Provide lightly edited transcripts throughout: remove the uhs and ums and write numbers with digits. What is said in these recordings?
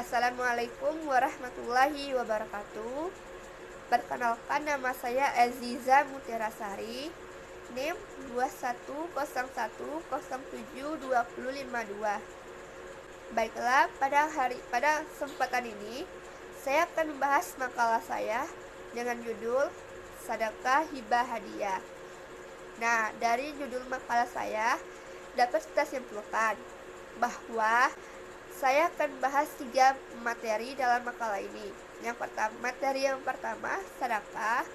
Assalamualaikum warahmatullahi wabarakatuh. Perkenalkan, nama saya Aziza Mutirasari, NIM 2101072052. Baiklah, pada kesempatan ini saya akan membahas makalah saya dengan judul Sedekah Hibah Hadiah. Nah, dari judul makalah saya dapat kita simpulkan bahwa saya akan bahas 3 materi dalam makalah ini. Materi yang pertama sedekah,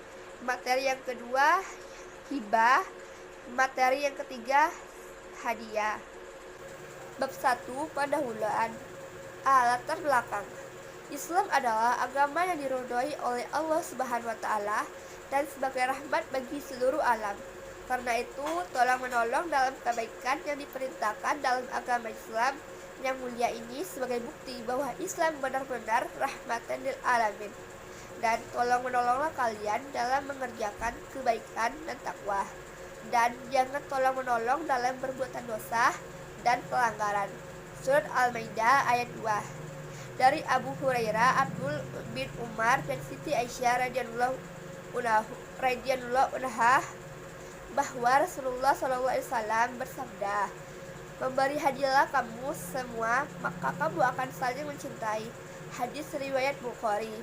materi yang kedua hibah, materi yang ketiga hadiah. Bab 1, pendahuluan. Latar belakang. Islam adalah agama yang diridhoi oleh Allah Subhanahu wa taala dan sebagai rahmat bagi seluruh alam. Karena itu, tolong-menolong dalam kebaikan yang diperintahkan dalam agama Islam yang mulia ini sebagai bukti bahwa Islam benar-benar rahmatan lil alamin. Dan tolong-menolonglah kalian dalam mengerjakan kebaikan dan takwa. Dan jangan tolong-menolong dalam perbuatan dosa dan pelanggaran. Surat Al-Maidah ayat 2. Dari Abu Hurairah, Abdul bin Umar, dan Siti Aisyah radhiyallahu anha bahwa Rasulullah SAW bersabda, "Memberi hadiahlah kamu semua, maka kamu akan saling mencintai." Hadis riwayat Bukhari.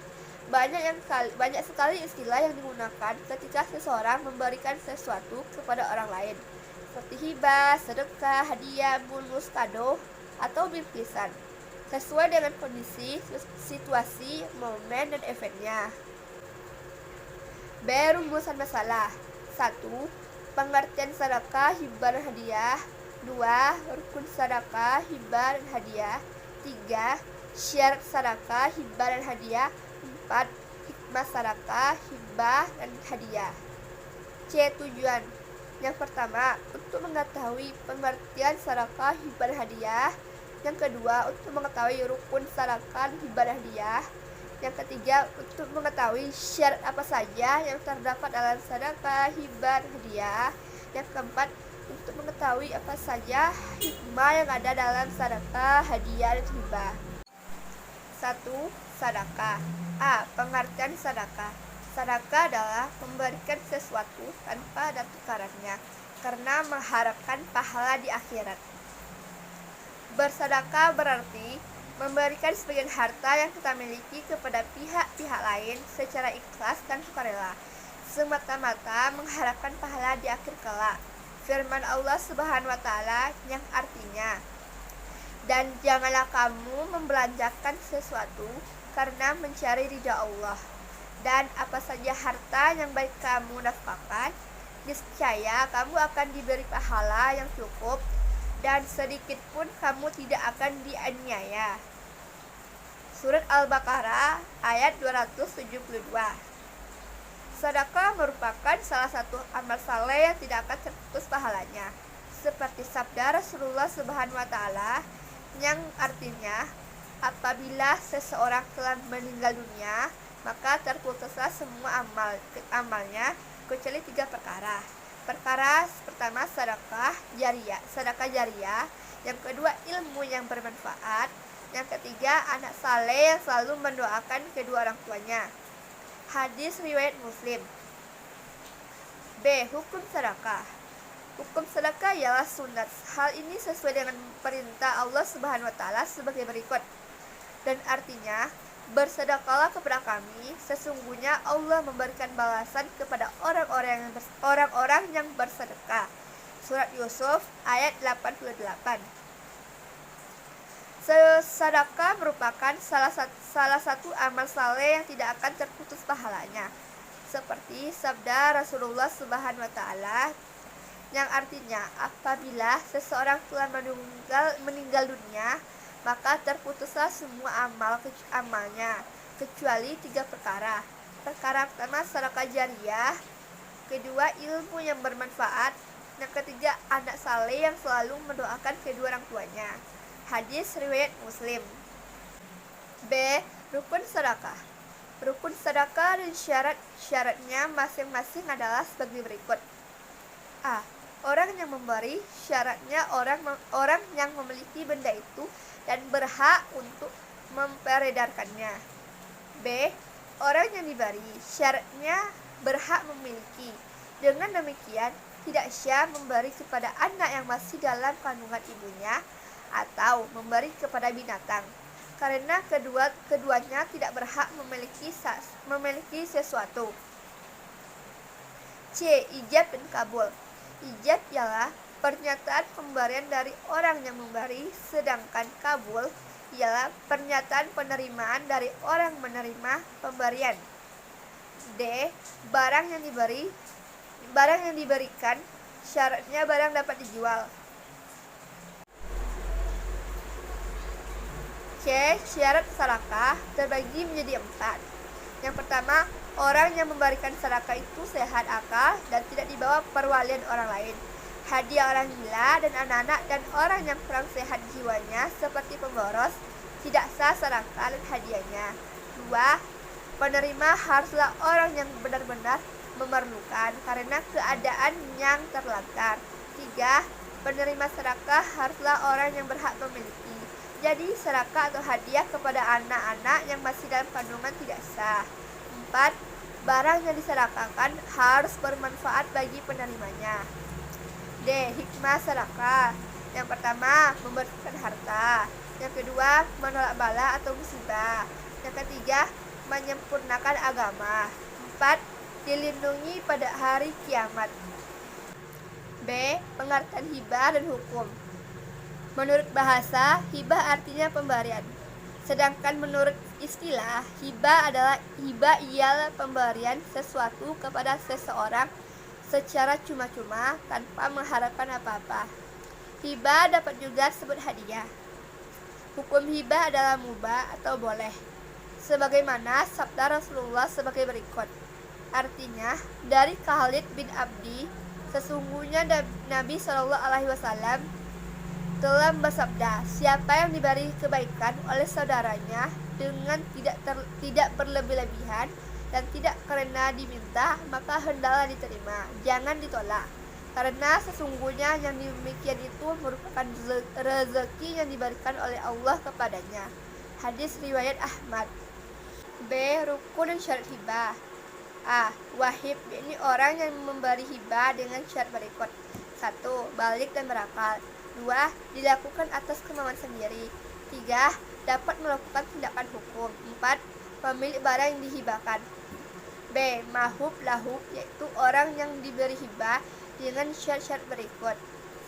Banyak sekali istilah yang digunakan ketika seseorang memberikan sesuatu kepada orang lain, seperti hibah, sedekah, hadiah, bonus, kado, atau bingkisan, sesuai dengan kondisi, situasi, momen, dan efeknya. Rumusan masalah. 1. Pengertian sedekah, hibah, dan hadiah. 2. Rukun sedekah, hibah, dan hadiah. 3. Syarat sedekah, hibah, dan hadiah. 4. Hikmah sedekah, hibah, dan hadiah. C. Tujuan. Yang pertama, untuk mengetahui pengertian sedekah, hibah, dan hadiah. Yang kedua, untuk mengetahui rukun sedekah, hibah, dan hadiah. Yang ketiga, untuk mengetahui syarat apa saja yang terdapat dalam sedekah, hibah, dan hadiah. Yang keempat, untuk mengetahui apa saja hikmah yang ada dalam sedekah, hadiah, dan hibah. 1. Sedekah. Pengertian sedekah. Sedekah adalah memberikan sesuatu tanpa ada tukarannya, karena mengharapkan pahala di akhirat. Bersedekah berarti memberikan sebagian harta yang kita miliki kepada pihak-pihak lain secara ikhlas dan sukarela, semata-mata mengharapkan pahala di akhir kelak. Firman Allah Subhanahu wa taala yang artinya, "Dan janganlah kamu membelanjakan sesuatu karena mencari ridha Allah, dan apa saja harta yang baik kamu nafkahkan, niscaya kamu akan diberi pahala yang cukup, dan sedikit pun kamu tidak akan dianiaya." Surat Al-Baqarah ayat 272. Sedekah merupakan salah satu amal saleh yang tidak akan terputus pahalanya, seperti sabda Rasulullah Subhanahu wa taala yang artinya, apabila seseorang telah meninggal dunia, maka terputuslah semua amalnya kecuali 3 perkara. Perkara pertama, sedekah jariyah. Yang kedua, ilmu yang bermanfaat. Yang ketiga, anak saleh yang selalu mendoakan kedua orang tuanya. Hadis riwayat Muslim. B. Hukum sedekah. Hukum sedekah ialah sunat. Hal ini sesuai dengan perintah Allah Subhanahu wa taala sebagai berikut. Dan artinya, bersedekahlah kepada kami, sesungguhnya Allah memberikan balasan kepada orang-orang yang bersedekah. Surat Yusuf ayat 88. Sedekah merupakan salah satu amal saleh yang tidak akan terputus pahalanya, seperti sabda Rasulullah Subhanahu wa taala yang artinya, apabila seseorang telah meninggal dunia, maka terputuslah semua amalnya kecuali 3 perkara. Perkara pertama, sedekah jariyah. Kedua, ilmu yang bermanfaat. Yang ketiga, anak saleh yang selalu mendoakan kedua orang tuanya. Hadis riwayat Muslim. B. Rukun sedekah. Rukun sedekah dan syaratnya masing-masing adalah sebagai berikut. A. Orang yang memberi, syaratnya orang yang memiliki benda itu dan berhak untuk memperedarkannya. B. Orang yang diberi syaratnya berhak memiliki. Dengan demikian, tidak syah memberi kepada anak yang masih dalam kandungan ibunya atau memberi kepada binatang, karena keduanya tidak berhak memiliki sesuatu. C. Ijab dan kabul. Ijab ialah pernyataan pemberian dari orang yang memberi, sedangkan kabul ialah pernyataan penerimaan dari orang menerima pemberian. D. Barang yang diberikan syaratnya barang dapat dijual. C. Syarat sedekah terbagi menjadi 4. Yang pertama, orang yang memberikan sedekah itu sehat akal dan tidak dibawa perwalian orang lain. Hadiah orang gila dan anak-anak dan orang yang kurang sehat jiwanya seperti pemboros tidak sah sedekah dan hadiahnya. 2. Penerima haruslah orang yang benar-benar memerlukan karena keadaan yang terlantar. 3. Penerima sedekah haruslah orang yang berhak memiliki. Jadi sedekah atau hadiah kepada anak-anak yang masih dalam kandungan tidak sah. 4. Barang yang disedekahkan harus bermanfaat bagi penerimanya. D. Hikmah sedekah. Yang pertama, membersihkan harta. Yang kedua, menolak bala atau musibah. Yang ketiga, menyempurnakan agama. 4. Dilindungi pada hari kiamat. B. Pengertian hibah dan hukum. Menurut bahasa, hibah artinya pemberian. Sedangkan menurut istilah, hibah ialah pemberian sesuatu kepada seseorang secara cuma-cuma tanpa mengharapkan apa-apa. Hibah dapat juga disebut hadiah. Hukum hibah adalah mubah atau boleh. Sebagaimana sabda Rasulullah sebagai berikut. Artinya, dari Khalid bin Abdi, sesungguhnya Nabi SAW telah bersabda, siapa yang diberi kebaikan oleh saudaranya dengan tidak berlebih-lebihan dan tidak karena diminta, maka hendaklah diterima, jangan ditolak. Karena sesungguhnya yang demikian itu merupakan rezeki yang diberikan oleh Allah kepadanya. Hadis riwayat Ahmad. B. Rukun dan syarat hibah. A. Wahib, ini orang yang memberi hibah dengan syarat berikut. 1. Balik dan berakal. 2. Dilakukan atas kemauan sendiri. 3. Dapat melakukan tindakan hukum. 4. Pemilik barang yang dihibahkan. B. Mahub lahu, yaitu orang yang diberi hibah dengan syarat-syarat berikut.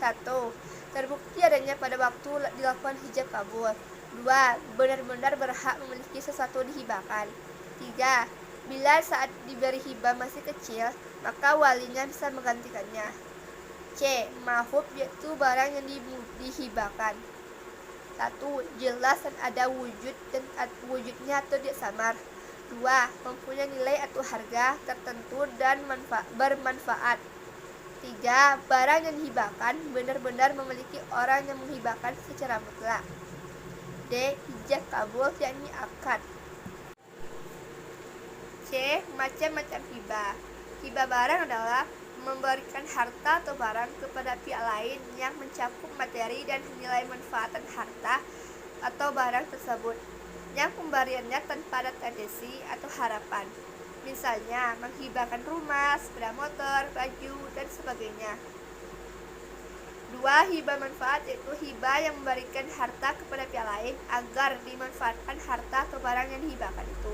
1. Terbukti adanya pada waktu dilakukan hijab kabul. 2. Benar-benar berhak memiliki sesuatu dihibahkan. 3. Bila saat diberi hibah masih kecil, maka walinya bisa menggantikannya. C. Mahub, yaitu barang yang dihibahkan. 1. Jelas dan ada wujudnya atau tidak samar. 2. Mempunyai nilai atau harga tertentu dan bermanfaat. 3. Barang yang dihibahkan benar-benar memiliki orang yang menghibahkan secara mutlak. D. Ijab kabul, yakni akad. C. Macam-macam hibah. Hibah barang adalah memberikan harta atau barang kepada pihak lain yang mencakup materi dan nilai manfaatan harta atau barang tersebut, yang pemberiannya tanpa ada tendensi atau harapan. Misalnya, menghibahkan rumah, sepeda motor, baju, dan sebagainya. 2. Hibah manfaat, yaitu hibah yang memberikan harta kepada pihak lain agar dimanfaatkan harta atau barang yang dihibahkan itu.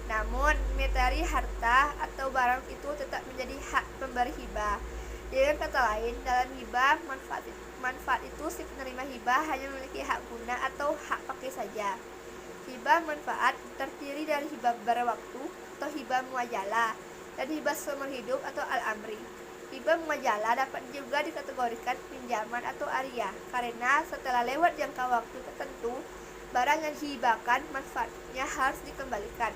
Namun, materi harta atau barang itu tetap menjadi hak pemberi hibah. Dengan kata lain, dalam hibah manfaat itu si penerima hibah hanya memiliki hak guna atau hak pakai saja. Hibah manfaat terdiri dari hibah berwaktu atau hibah muajalah dan hibah seumur hidup atau al-amri. Hibah muajalah dapat juga dikategorikan pinjaman atau ariyah karena setelah lewat jangka waktu tertentu, barang yang dihibahkan manfaatnya harus dikembalikan.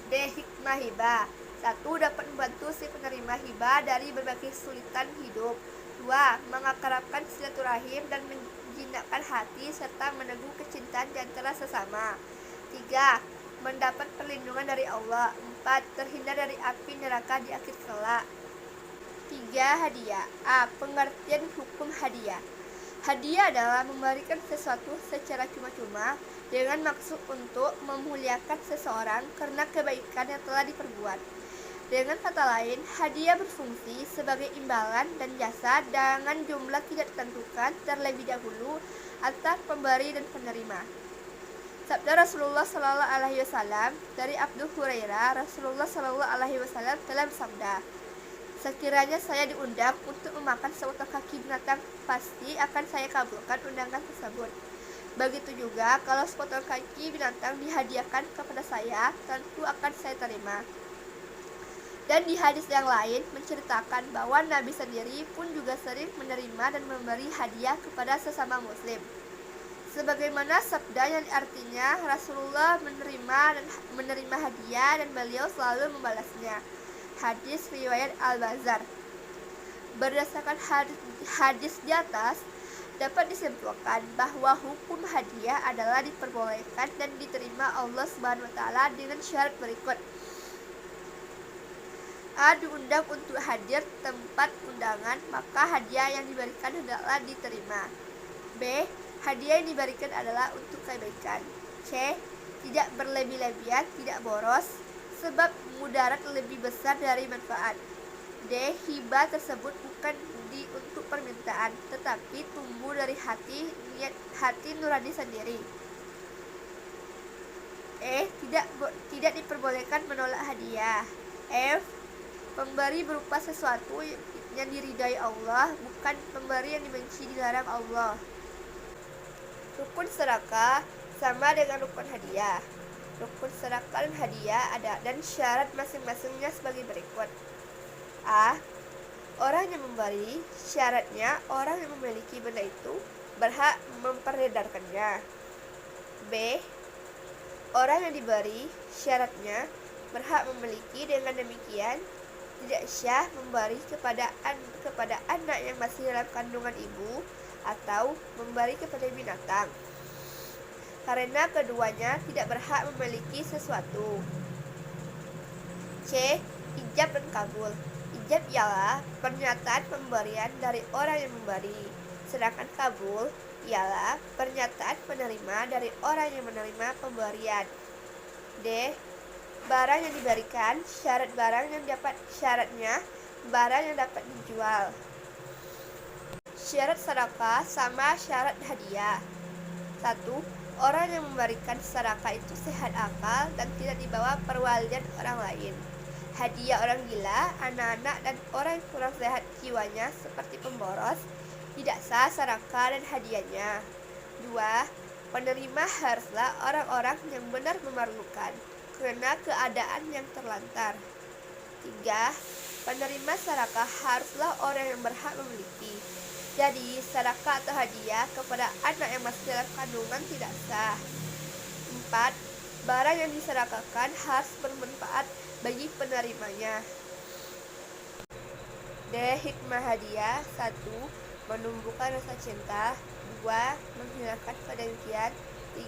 D. Hikmah hibah. 1. Dapat membantu si penerima hibah dari berbagai kesulitan hidup. 2. Mengakrabkan silaturahim dan menjinakkan hati serta meneguh kecintaan di antara sesama. 3. Mendapat perlindungan dari Allah. 4. Terhindar dari api neraka di akhir kelak. 3. Hadiah. A. Pengertian hukum hadiah. Hadiah adalah memberikan sesuatu secara cuma-cuma dengan maksud untuk memuliakan seseorang karena kebaikan yang telah diperbuat. Dengan kata lain, hadiah berfungsi sebagai imbalan dan jasa dengan jumlah tidak ditentukan terlebih dahulu antar pemberi dan penerima. Sabda Rasulullah Sallallahu Alaihi Wasallam dari Abu Hurairah, Rasulullah Sallallahu Alaihi Wasallam telah bersabda, sekiranya saya diundang untuk memakan sepotong kaki binatang, pasti akan saya kabulkan undangan tersebut. Begitu juga kalau sepotong kaki binatang dihadiahkan kepada saya, tentu akan saya terima. Dan di hadis yang lain menceritakan bahwa Nabi sendiri pun juga sering menerima dan memberi hadiah kepada sesama muslim. Sebagaimana sabda yang artinya Rasulullah menerima hadiah dan beliau selalu membalasnya. Hadis riwayat Al-Bazzar. Berdasarkan hadis di atas, dapat disimpulkan bahwa hukum hadiah adalah diperbolehkan dan diterima Allah Subhanahu wa taala dengan syarat berikut. A. Diundang untuk hadir tempat undangan, maka hadiah yang diberikan hendaklah diterima. B. Hadiah yang diberikan adalah untuk kebaikan. C. Tidak berlebih-lebihan, tidak boros, sebab mudarat lebih besar dari manfaat. D. Hibah tersebut bukan untuk permintaan, tetapi tumbuh dari hati nurani sendiri. E. Tidak diperbolehkan menolak hadiah. F. Pemberi berupa sesuatu yang diridai Allah, bukan pemberi yang dibenci dilarang Allah. Rukun sedekah sama dengan rukun hadiah. Rukun sedekah dan hadiah ada dan syarat masing-masingnya sebagai berikut. A. Orang yang memberi, syaratnya orang yang memiliki benda itu berhak memperedarkannya. B. Orang yang diberi, syaratnya berhak memiliki, dengan demikian tidak syah memberi kepada anak yang masih dalam kandungan ibu atau memberi kepada binatang, karena keduanya tidak berhak memiliki sesuatu. C. Ijab dan kabul. Ijab ialah pernyataan pemberian dari orang yang memberi, sedangkan kabul ialah pernyataan penerima dari orang yang menerima pemberian. D. Barang yang diberikan, syaratnya barang yang dapat dijual. Syarat sedekah sama syarat hadiah. 1. Orang yang memberikan sedekah itu sehat akal dan tidak dibawa perwalian orang lain. Hadiah orang gila, anak-anak, dan orang yang kurang sehat jiwanya seperti pemboros tidak sah sedekah dan hadiahnya. 2. Penerima haruslah orang-orang yang benar memerlukan karena keadaan yang terlantar. 3. Penerima sedekah haruslah orang yang berhak memiliki. Jadi, sedekah atau hadiah kepada anak yang masih dalam kandungan tidak sah. 4. Barang yang disedekahkan harus bermanfaat bagi penerimanya. D. Hikmah hadiah. 1. Menumbuhkan rasa cinta. 2. Menghilangkan kedengkian.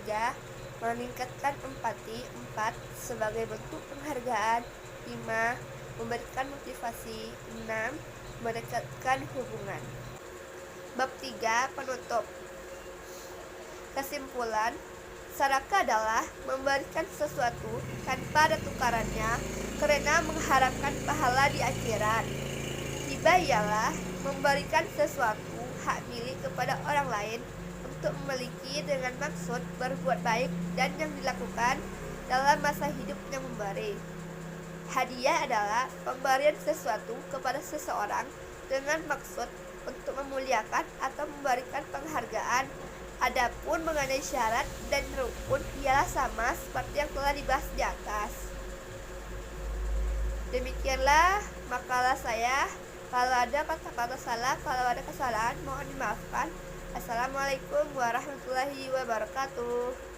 3. Meningkatkan empati. 4. Sebagai bentuk penghargaan. 5. Memberikan motivasi. 6. Mendekatkan hubungan. Bab 3. Penutup. Kesimpulan, sedekah adalah memberikan sesuatu tanpa ada tukarannya karena mengharapkan pahala di akhirat. Hibah ialah memberikan sesuatu hak milik kepada orang lain untuk memiliki dengan maksud berbuat baik dan yang dilakukan dalam masa hidup yang memberi. Hadiah adalah pemberian sesuatu kepada seseorang dengan maksud untuk memuliakan atau memberikan penghargaan. Adapun mengenai syarat dan rukun ialah sama seperti yang telah dibahas di atas. Demikianlah makalah saya. Kalau ada kata-kata salah, kalau ada kesalahan mohon dimaafkan. Assalamualaikum warahmatullahi wabarakatuh.